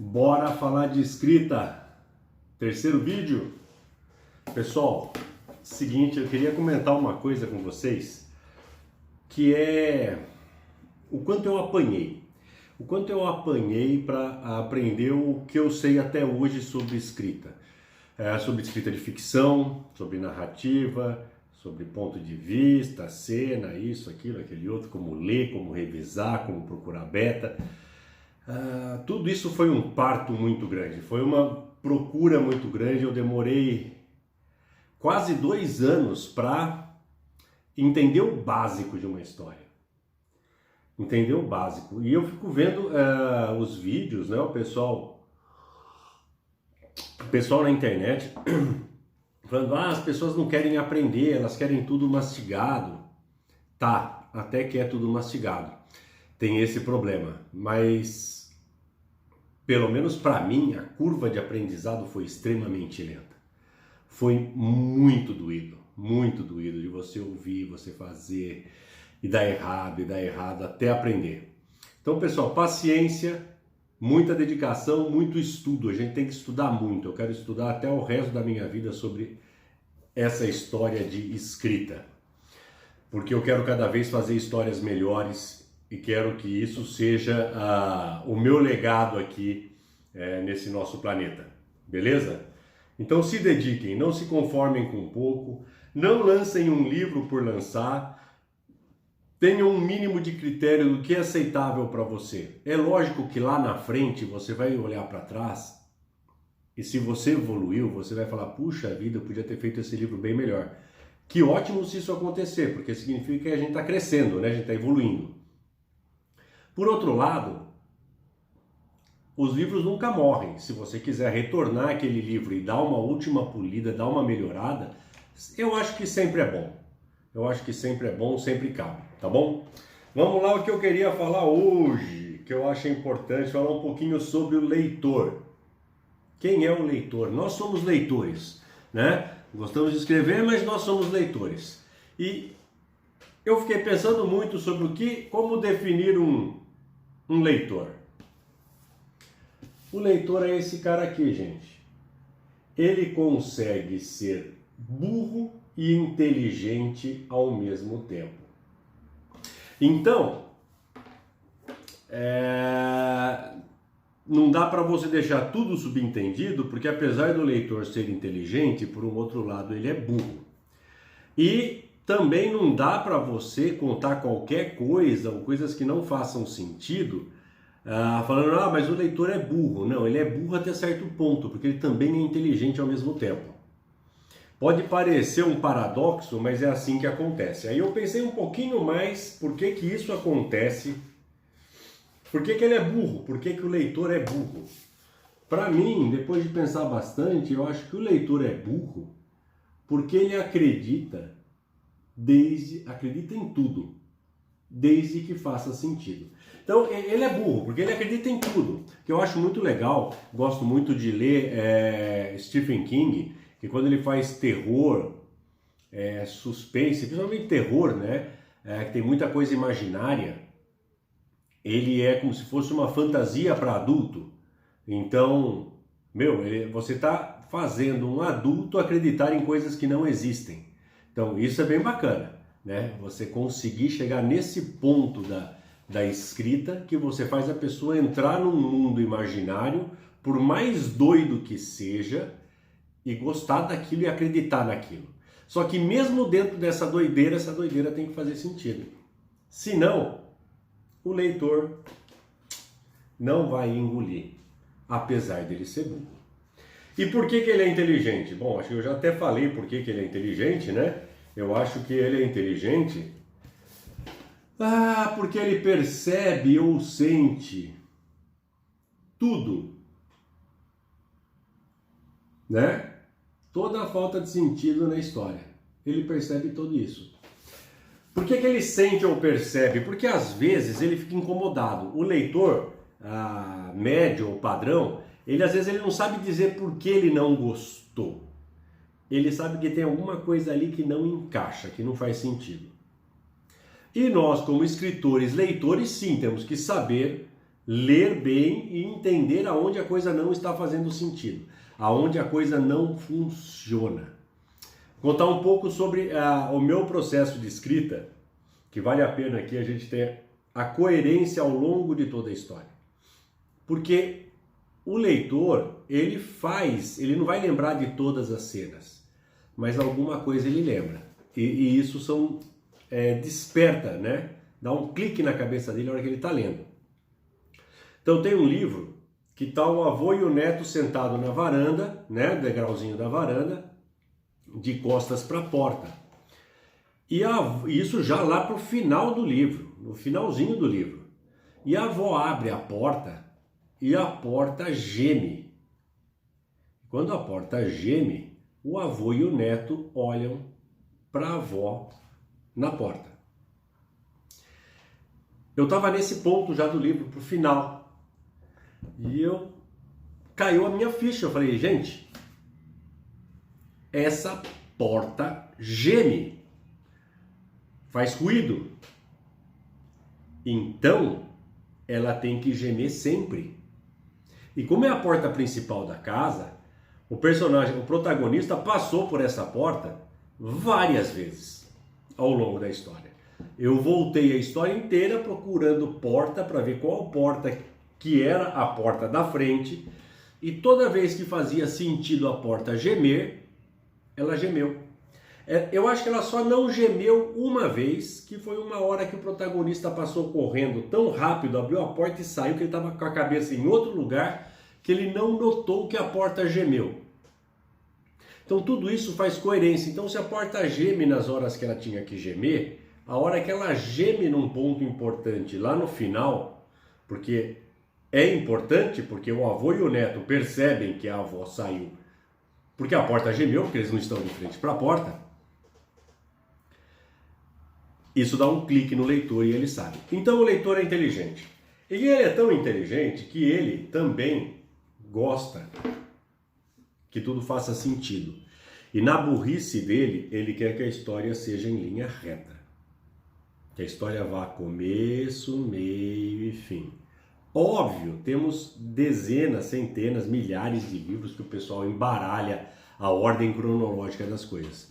Bora falar de escrita. Terceiro vídeo. Pessoal, seguinte, eu queria comentar uma coisa com vocês, que é o quanto eu apanhei. O quanto eu apanhei para aprender o que eu sei até hoje sobre escrita. Sobre escrita de ficção, sobre narrativa, sobre ponto de vista, cena, isso, aquilo, aquele outro, como ler, como revisar, como procurar beta. Tudo isso foi um parto muito grande, foi uma procura muito grande. Eu demorei quase 2 anos para entender o básico de uma história. Entender o básico. E eu fico vendo os vídeos, né? O pessoal na internet falando, as pessoas não querem aprender, elas querem tudo mastigado. Tá, até que é tudo mastigado. Tem esse problema, mas pelo menos para mim a curva de aprendizado foi extremamente lenta. Foi muito doído de você ouvir, você fazer e dar errado até aprender. Então, pessoal, paciência, muita dedicação, muito estudo. A gente tem que estudar muito. Eu quero estudar até o resto da minha vida sobre essa história de escrita, porque eu quero cada vez fazer histórias melhores e quero que isso seja o meu legado aqui nesse nosso planeta, beleza? Então se dediquem, não se conformem com pouco, não lancem um livro por lançar, tenham um mínimo de critério do que é aceitável para você. É lógico que lá na frente você vai olhar para trás e se você evoluiu, você vai falar, puxa vida, eu podia ter feito esse livro bem melhor. Que ótimo se isso acontecer, porque significa que a gente está crescendo, né? A gente está evoluindo. Por outro lado, os livros nunca morrem. Se você quiser retornar aquele livro e dar uma última polida, dar uma melhorada, eu acho que sempre é bom. Eu acho que sempre é bom, sempre cabe, tá bom? Vamos lá, o que eu queria falar hoje, que eu acho importante, falar um pouquinho sobre o leitor. Quem é o leitor? Nós somos leitores, né? Gostamos de escrever, mas nós somos leitores. E eu fiquei pensando muito sobre como definir um leitor. O leitor é esse cara aqui, gente. Ele consegue ser burro e inteligente ao mesmo tempo. Então, não dá para você deixar tudo subentendido, porque apesar do leitor ser inteligente, por um outro lado ele é burro. E também não dá para você contar qualquer coisa ou coisas que não façam sentido, falando, mas o leitor é burro. Não, ele é burro até certo ponto, porque ele também é inteligente ao mesmo tempo. Pode parecer um paradoxo, mas é assim que acontece. Aí eu pensei um pouquinho mais por que isso acontece. Por que ele é burro? Por que o leitor é burro? Para mim, depois de pensar bastante, eu acho que o leitor é burro porque ele acredita em tudo, desde que faça sentido. Então, ele é burro porque ele acredita em tudo. Que eu acho muito legal, gosto muito de ler Stephen King, que quando ele faz terror, suspense, principalmente terror, né? Que tem muita coisa imaginária. Ele é como se fosse uma fantasia para adulto. Então, você está fazendo um adulto acreditar em coisas que não existem. Então, isso é bem bacana, né? Você conseguir chegar nesse ponto da escrita, que você faz a pessoa entrar num mundo imaginário, por mais doido que seja, e gostar daquilo e acreditar naquilo. Só que mesmo dentro dessa doideira, essa doideira tem que fazer sentido. Senão, o leitor não vai engolir, apesar dele ser burro. E por que ele é inteligente? Bom, acho que eu já até falei por que ele é inteligente, né? Eu acho que ele é inteligente porque ele percebe ou sente tudo, né? Toda a falta de sentido na história. Ele percebe tudo isso. Por que ele sente ou percebe? Porque às vezes ele fica incomodado. O leitor médio ou padrão, às vezes ele não sabe dizer por que ele não gostou. Ele sabe que tem alguma coisa ali que não encaixa, que não faz sentido. E nós, como escritores, leitores, sim, temos que saber ler bem e entender aonde a coisa não está fazendo sentido, aonde a coisa não funciona. Contar um pouco sobre o meu processo de escrita, que vale a pena aqui a gente ter a coerência ao longo de toda a história. Porque o leitor, ele não vai lembrar de todas as cenas, mas alguma coisa ele lembra. E isso desperta, né? Dá um clique na cabeça dele na hora que ele está lendo. Então tem um livro que está o avô e o neto sentado na varanda, né? Degrauzinho da varanda, de costas para a porta. E isso já lá para o final do livro, no finalzinho do livro. E a avó abre a porta e a porta geme. Quando a porta geme, o avô e o neto olham para a avó na porta. Eu estava nesse ponto já do livro, para o final. E caiu a minha ficha. Eu falei, gente, essa porta geme, faz ruído. Então, ela tem que gemer sempre. E como é a porta principal da casa, o protagonista passou por essa porta várias vezes ao longo da história. Eu voltei a história inteira procurando porta para ver qual porta que era a porta da frente, e toda vez que fazia sentido a porta gemer, ela gemeu. Eu acho que ela só não gemeu uma vez, que foi uma hora que o protagonista passou correndo tão rápido, abriu a porta e saiu, que ele estava com a cabeça em outro lugar, que ele não notou que a porta gemeu. Então tudo isso faz coerência. Então se a porta geme nas horas que ela tinha que gemer, a hora que ela geme num ponto importante lá no final, porque é importante, porque o avô e o neto percebem que a avó saiu, porque a porta gemeu, porque eles não estão de frente para a porta, isso dá um clique no leitor e ele sabe. Então o leitor é inteligente. E ele é tão inteligente que ele também gosta que tudo faça sentido. E na burrice dele, ele quer que a história seja em linha reta. Que a história vá começo, meio e fim. Óbvio, temos dezenas, centenas, milhares de livros que o pessoal embaralha a ordem cronológica das coisas.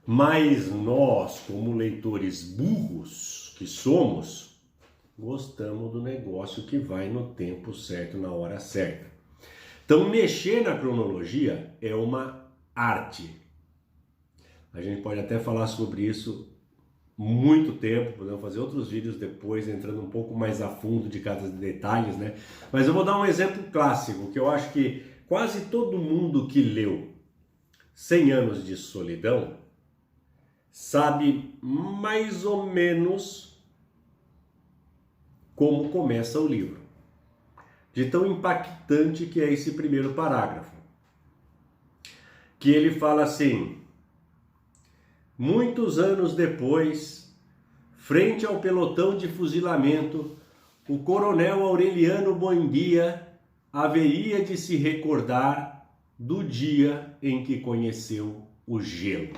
Mas nós, como leitores burros que somos, gostamos do negócio que vai no tempo certo, na hora certa. Então, mexer na cronologia é uma arte. A gente pode até falar sobre isso muito tempo, podemos fazer outros vídeos depois, entrando um pouco mais a fundo de cada detalhes, né? Mas eu vou dar um exemplo clássico, que eu acho que quase todo mundo que leu 100 Anos de Solidão sabe mais ou menos como começa o livro. De tão impactante que é esse primeiro parágrafo. Que ele fala assim: muitos anos depois, frente ao pelotão de fuzilamento, o coronel Aureliano Buendia haveria de se recordar do dia em que conheceu o gelo.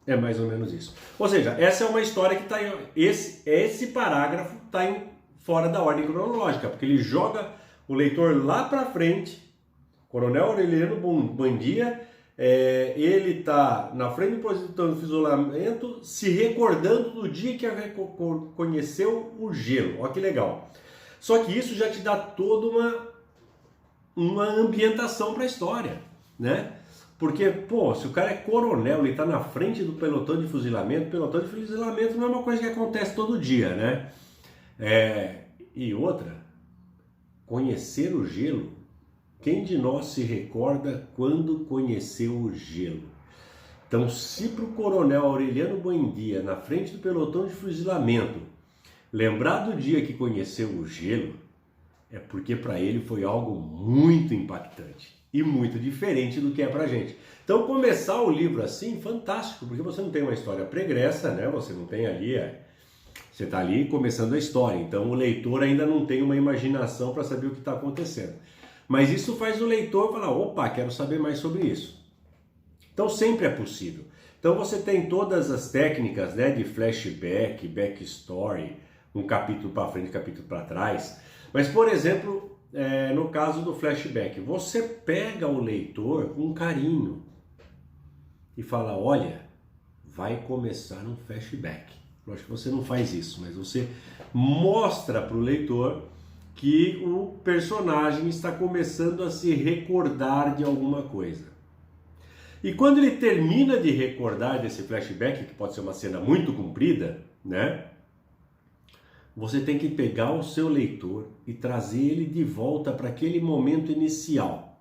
É mais ou menos isso. Ou seja, essa é uma história que está em... Esse parágrafo está fora da ordem cronológica, porque ele joga o leitor lá para frente. Coronel Aureliano Buendia, ele está na frente do pelotão de fuzilamento, se recordando do dia que conheceu o gelo. Olha que legal. Só que isso já te dá toda uma ambientação para a história, né? Porque, pô, se o cara é coronel, ele está na frente do pelotão de fuzilamento não é uma coisa que acontece todo dia, né? E outra, conhecer o gelo, quem de nós se recorda quando conheceu o gelo? Então, se para o coronel Aureliano Buendia, na frente do pelotão de fuzilamento, lembrar do dia que conheceu o gelo, é porque para ele foi algo muito impactante e muito diferente do que é pra gente. Então começar o livro assim, fantástico, porque você não tem uma história pregressa, né? Você não tem ali, você está ali começando a história, então o leitor ainda não tem uma imaginação para saber o que está acontecendo. Mas isso faz o leitor falar, opa, quero saber mais sobre isso. Então sempre é possível. Então você tem todas as técnicas, né, de flashback, backstory, um capítulo para frente, capítulo para trás. Mas, por exemplo, no caso do flashback, você pega o leitor com carinho e fala, olha, vai começar um flashback. Eu acho que você não faz isso, mas você mostra para o leitor que o personagem está começando a se recordar de alguma coisa. E quando ele termina de recordar desse flashback, que pode ser uma cena muito comprida, né? Você tem que pegar o seu leitor e trazer ele de volta para aquele momento inicial,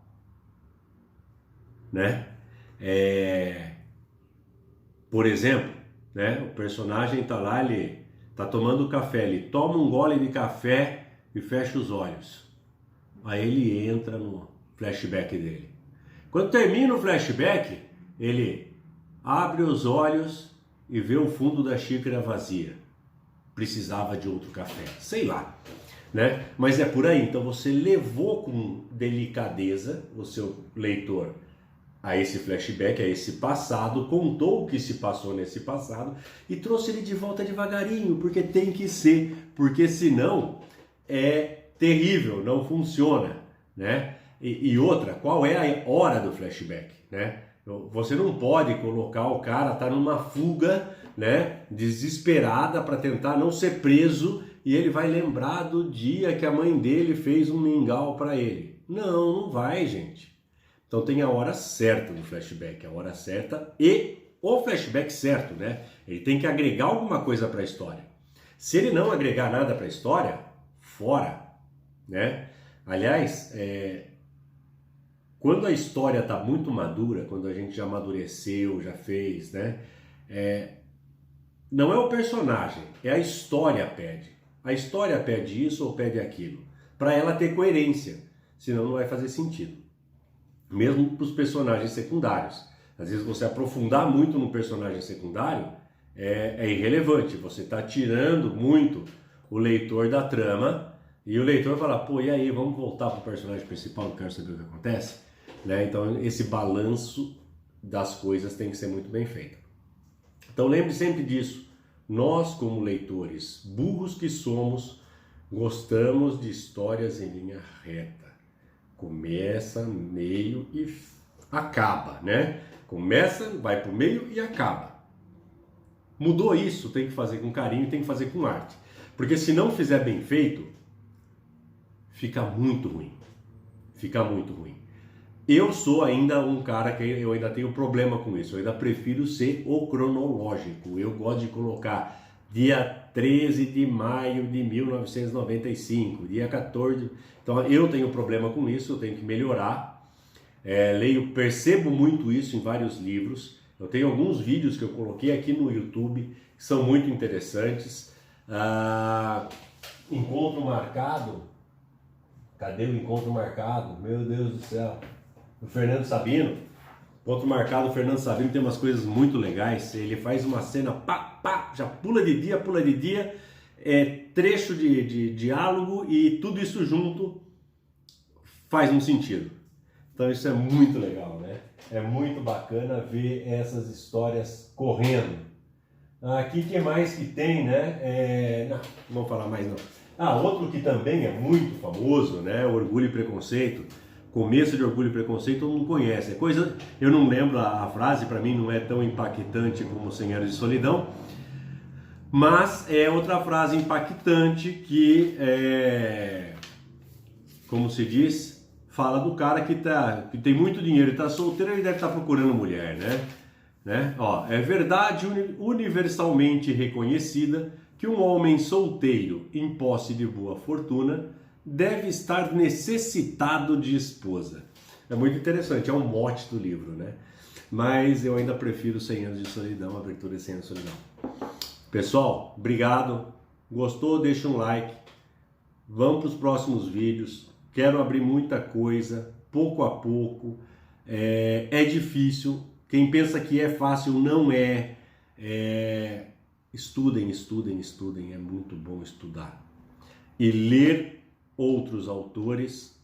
né? Por exemplo, né? O personagem está lá, ele está tomando café, ele toma um gole de café e fecha os olhos. Aí ele entra no flashback dele. Quando termina o flashback, ele abre os olhos e vê o fundo da xícara vazia. Precisava de outro café, sei lá, né? Mas é por aí. Então você levou com delicadeza o seu leitor a esse flashback, a esse passado, contou o que se passou nesse passado e trouxe ele de volta devagarinho, porque tem que ser, porque senão é terrível, não funciona, né? E outra, qual é a hora do flashback, né? Você não pode colocar o cara, tá numa fuga, né, desesperada para tentar não ser preso e ele vai lembrar do dia que a mãe dele fez um mingau para ele. Não, não vai, gente. Então tem a hora certa do flashback, a hora certa e o flashback certo, né? Ele tem que agregar alguma coisa para a história. Se ele não agregar nada para a história, fora, né? Aliás, quando a história está muito madura, quando a gente já amadureceu, já fez, né? Não é o personagem, é a história pede. A história pede isso ou pede aquilo, para ela ter coerência, senão não vai fazer sentido. Mesmo para os personagens secundários. Às vezes você aprofundar muito no personagem secundário é irrelevante, você está tirando muito o leitor da trama e o leitor fala, pô, e aí, vamos voltar para o personagem principal, não quero saber o que acontece, né? Então esse balanço das coisas tem que ser muito bem feito. Então lembre sempre disso, nós como leitores, burros que somos, gostamos de histórias em linha reta. Começa, meio e acaba, né? Começa, vai pro meio e acaba. Mudou isso, tem que fazer com carinho, tem que fazer com arte. Porque se não fizer bem feito, fica muito ruim. Fica muito ruim. Eu sou ainda um cara que eu ainda tenho problema com isso. Eu ainda prefiro ser o cronológico. Eu gosto de colocar dia 13 de maio de 1995, dia 14. Então eu tenho problema com isso, eu tenho que melhorar. Percebo muito isso em vários livros. Eu tenho alguns vídeos que eu coloquei aqui no YouTube que são muito interessantes. Encontro marcado. Cadê o encontro marcado? Meu Deus do céu. O Fernando Sabino. Encontro marcado, o Fernando Sabino tem umas coisas muito legais. Ele faz uma cena, pá, já pula de dia, trecho de diálogo e tudo isso junto faz um sentido. Então isso é muito legal, né? É muito bacana ver essas histórias correndo. Aqui, que mais que tem, né? Não vamos falar mais não. Outro que também é muito famoso, né? Orgulho e Preconceito. Começo de Orgulho e Preconceito todo mundo conhece. Eu não lembro a frase, para mim não é tão impactante como 100 Anos de Solidão, mas é outra frase impactante que, como se diz, fala do cara que tem muito dinheiro e está solteiro, ele deve estar procurando mulher, né? É verdade universalmente reconhecida que um homem solteiro em posse de boa fortuna deve estar necessitado de esposa. É muito interessante, é um mote do livro, né? Mas eu ainda prefiro 100 Anos de Solidão, a abertura de 100 Anos de Solidão. Pessoal, obrigado. Gostou? Deixa um like. Vamos para os próximos vídeos. Quero abrir muita coisa, pouco a pouco. É difícil. Quem pensa que é fácil, não é. Estudem. É muito bom estudar. E ler outros autores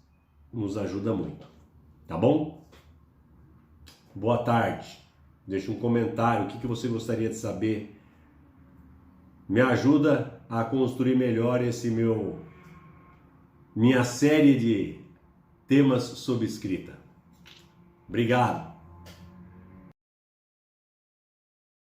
nos ajuda muito, tá bom? Boa tarde, deixe um comentário, o que você gostaria de saber, me ajuda a construir melhor minha série de temas sobre escrita. Obrigado.